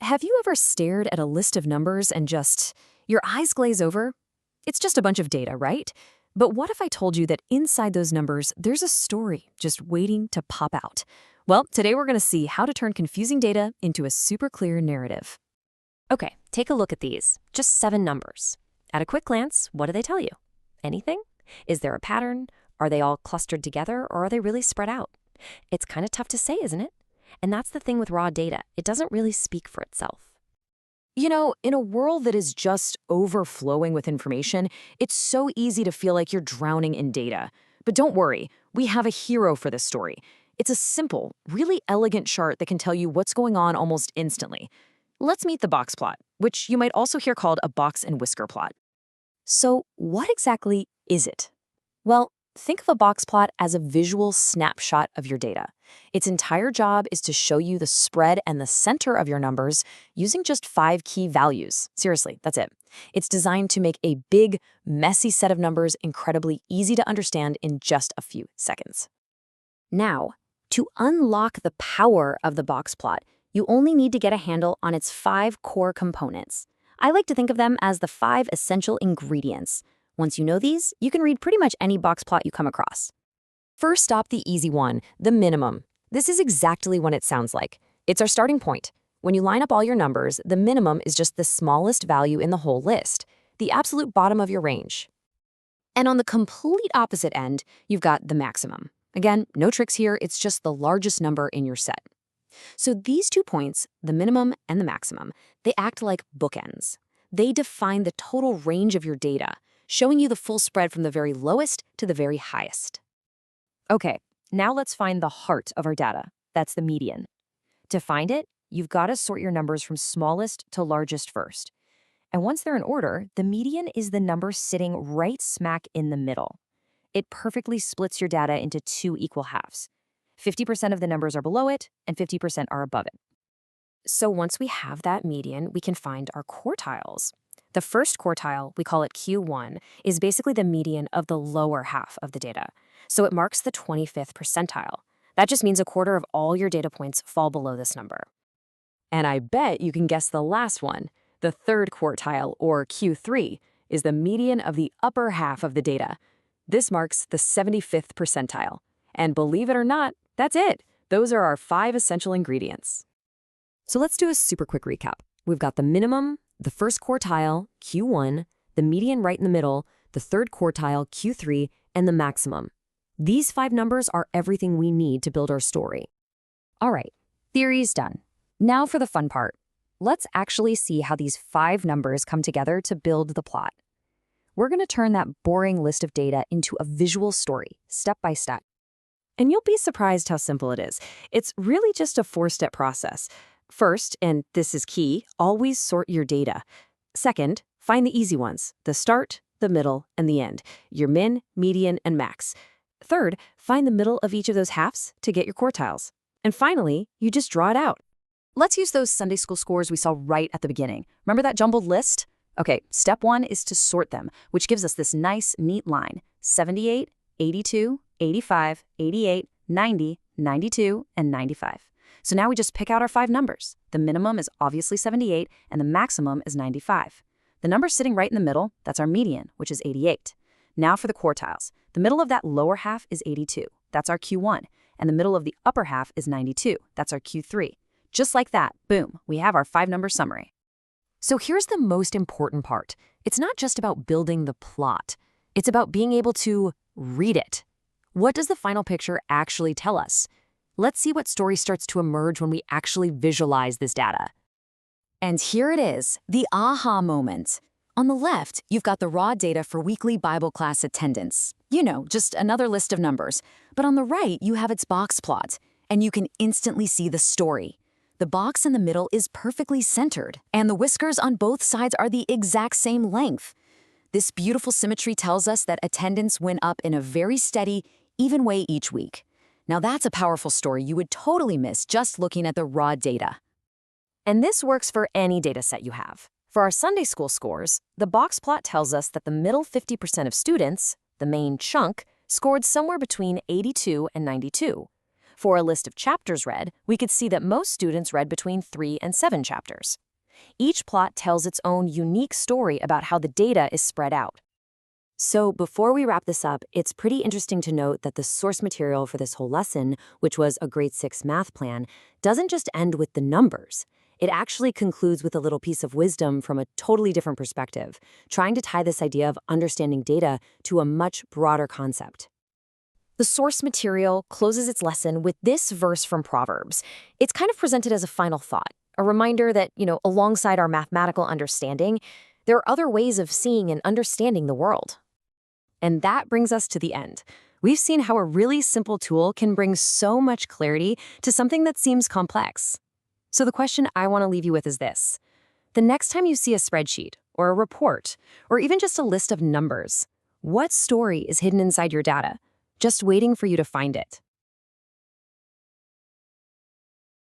Have you ever stared at a list of numbers and your eyes glaze over? It's just a bunch of data, right? But what if I told you that inside those numbers, there's a story just waiting to pop out? Well, today we're going to see how to turn confusing data into a super clear narrative. Okay, take a look at these. Just 7 numbers. At a quick glance, what do they tell you? Anything? Is there a pattern? Are they all clustered together, or are they really spread out? It's kind of tough to say, isn't it? And that's the thing with raw data. It doesn't really speak for itself. You know, in a world that is just overflowing with information, it's so easy to feel like you're drowning in data. But don't worry, we have a hero for this story. It's a simple, really elegant chart that can tell you what's going on almost instantly. Let's meet the box plot, which you might also hear called a box-and-whisker plot. So what exactly is it? Well, think of a box plot as a visual snapshot of your data. Its entire job is to show you the spread and the center of your numbers using just 5 key values. Seriously, that's it. It's designed to make a big, messy set of numbers incredibly easy to understand in just a few seconds. Now, to unlock the power of the box plot, you only need to get a handle on its 5 core components. I like to think of them as the 5 essential ingredients. Once you know these, you can read pretty much any box plot you come across. First stop, the easy one, the minimum. This is exactly what it sounds like. It's our starting point. When you line up all your numbers, the minimum is just the smallest value in the whole list, the absolute bottom of your range. And on the complete opposite end, you've got the maximum. Again, no tricks here, it's just the largest number in your set. So these 2 points, the minimum and the maximum, they act like bookends. They define the total range of your data, showing you the full spread from the very lowest to the very highest. Okay, now let's find the heart of our data. That's the median. To find it, you've got to sort your numbers from smallest to largest first. And once they're in order, the median is the number sitting right smack in the middle. It perfectly splits your data into 2 equal halves. 50% of the numbers are below it, and 50% are above it. So once we have that median, we can find our quartiles. The first quartile, we call it Q1, is basically the median of the lower half of the data. So it marks the 25th percentile. That just means a quarter of all your data points fall below this number. And I bet you can guess the last one. The third quartile, or Q3, is the median of the upper half of the data. This marks the 75th percentile. And believe it or not, that's it. Those are our 5 essential ingredients. So let's do a super quick recap. We've got the minimum, the first quartile, Q1, the median right in the middle, the third quartile, Q3, and the maximum. These 5 numbers are everything we need to build our story. All right, theory's done. Now for the fun part. Let's actually see how these 5 numbers come together to build the plot. We're going to turn that boring list of data into a visual story, step by step. And you'll be surprised how simple it is. It's really just a 4-step process. First, and this is key, always sort your data. Second, find the easy ones, the start, the middle, and the end, your min, median, and max. Third, find the middle of each of those halves to get your quartiles. And finally, you just draw it out. Let's use those Sunday school scores we saw right at the beginning. Remember that jumbled list? Okay, step 1 is to sort them, which gives us this nice, neat line: 78, 82, 85, 88, 90, 92, and 95. So now we just pick out our 5 numbers. The minimum is obviously 78, and the maximum is 95. The number sitting right in the middle, that's our median, which is 88. Now for the quartiles. The middle of that lower half is 82. That's our Q1. And the middle of the upper half is 92. That's our Q3. Just like that, boom, we have our 5-number summary. So here's the most important part. It's not just about building the plot. It's about being able to read it. What does the final picture actually tell us? Let's see what story starts to emerge when we actually visualize this data. And here it is, the aha moment. On the left, you've got the raw data for weekly Bible class attendance. You know, just another list of numbers. But on the right, you have its box plot, and you can instantly see the story. The box in the middle is perfectly centered, and the whiskers on both sides are the exact same length. This beautiful symmetry tells us that attendance went up in a very steady, even way each week. Now that's a powerful story you would totally miss just looking at the raw data. And this works for any data set you have. For our Sunday school scores, the box plot tells us that the middle 50% of students, the main chunk, scored somewhere between 82 and 92. For a list of chapters read, we could see that most students read between 3 and 7 chapters. Each plot tells its own unique story about how the data is spread out. So before we wrap this up, it's pretty interesting to note that the source material for this whole lesson, which was a grade 6 math plan, doesn't just end with the numbers. It actually concludes with a little piece of wisdom from a totally different perspective, trying to tie this idea of understanding data to a much broader concept. The source material closes its lesson with this verse from Proverbs. It's kind of presented as a final thought, a reminder that, alongside our mathematical understanding, there are other ways of seeing and understanding the world. And that brings us to the end. We've seen how a really simple tool can bring so much clarity to something that seems complex. So the question I want to leave you with is this. The next time you see a spreadsheet, or a report, or even just a list of numbers, what story is hidden inside your data, just waiting for you to find it?